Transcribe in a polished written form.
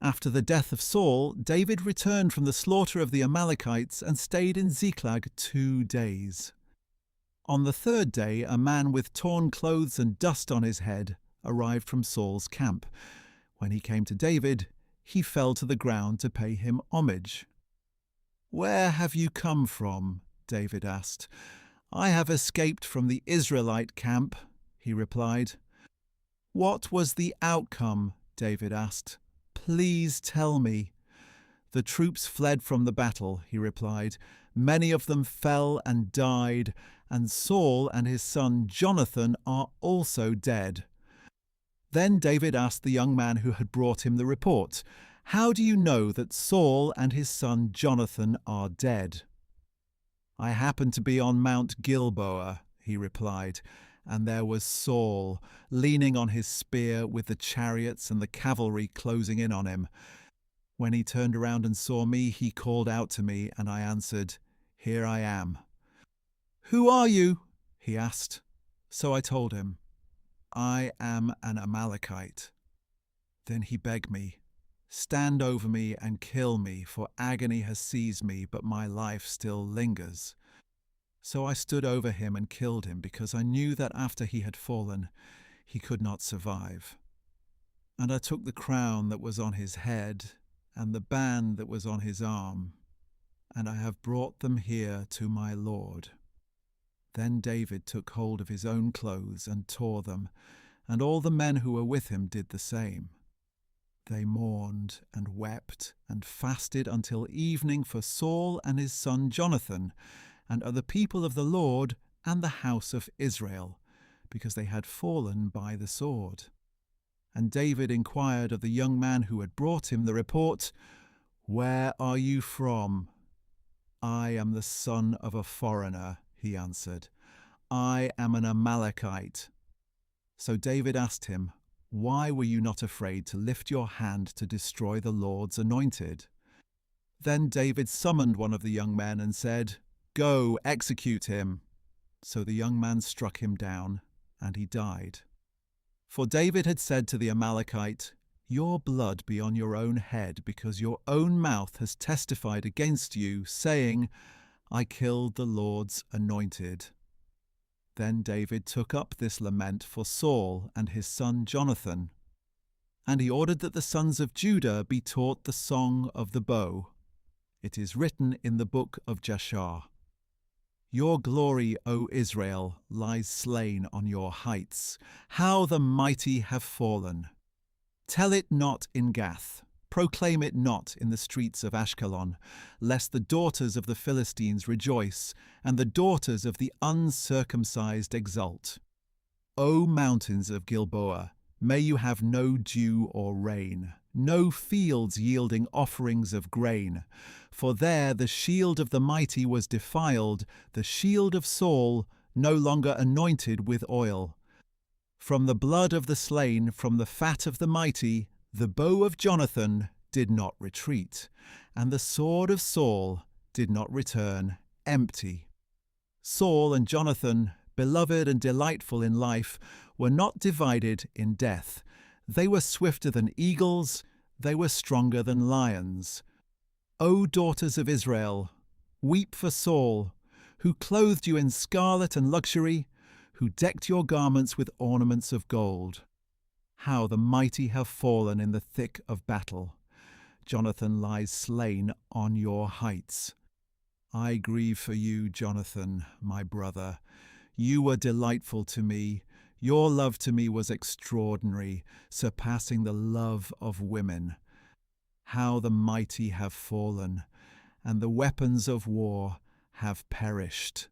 After the death of Saul, David returned from the slaughter of the Amalekites and stayed in Ziklag 2 days. On the 3rd day, a man with torn clothes and dust on his head arrived from Saul's camp. When he came to David, he fell to the ground to pay him homage. "Where have you come from?" David asked. "I have escaped from the Israelite camp," he replied. "What was the outcome?" David asked. "Please tell me." "The troops fled from the battle," he replied. "Many of them fell and died, and Saul and his son Jonathan are also dead." Then David asked the young man who had brought him the report, "How do you know that Saul and his son Jonathan are dead?" "I happened to be on Mount Gilboa," he replied, "and there was Saul, leaning on his spear with the chariots and the cavalry closing in on him. When he turned around and saw me, he called out to me, and I answered, 'Here I am.' 'Who are you?' he asked. So I told him, 'I am an Amalekite.' Then he begged me, 'Stand over me and kill me, for agony has seized me, but my life still lingers.' So I stood over him and killed him, because I knew that after he had fallen, he could not survive. And I took the crown that was on his head and the band that was on his arm, and I have brought them here to my Lord." Then David took hold of his own clothes and tore them, and all the men who were with him did the same. They mourned and wept and fasted until evening for Saul and his son Jonathan, and other people of the Lord and the house of Israel, because they had fallen by the sword. And David inquired of the young man who had brought him the report, "Where are you from?" "I am the son of a foreigner," he answered. "I am an Amalekite." So David asked him, "Why were you not afraid to lift your hand to destroy the Lord's anointed?" Then David summoned one of the young men and said, "Go, execute him." So the young man struck him down, and he died. For David had said to the Amalekite, "Your blood be on your own head, because your own mouth has testified against you, saying, 'I killed the Lord's anointed.'" Then David took up this lament for Saul and his son Jonathan, and he ordered that the sons of Judah be taught the song of the bow. It is written in the book of Jashar, "Your glory, O Israel, lies slain on your heights. How the mighty have fallen! Tell it not in Gath, proclaim it not in the streets of Ashkelon, lest the daughters of the Philistines rejoice, and the daughters of the uncircumcised exult. O mountains of Gilboa, may you have no dew or rain, no fields yielding offerings of grain. For there the shield of the mighty was defiled, the shield of Saul no longer anointed with oil. From the blood of the slain, from the fat of the mighty, the bow of Jonathan did not retreat, and the sword of Saul did not return empty. Saul and Jonathan, beloved and delightful in life, were not divided in death. They were swifter than eagles, they were stronger than lions. O daughters of Israel, weep for Saul, who clothed you in scarlet and luxury, who decked your garments with ornaments of gold. How the mighty have fallen in the thick of battle. Jonathan lies slain on your heights. I grieve for you, Jonathan, my brother. You were delightful to me. Your love to me was extraordinary, surpassing the love of women. How the mighty have fallen, and the weapons of war have perished.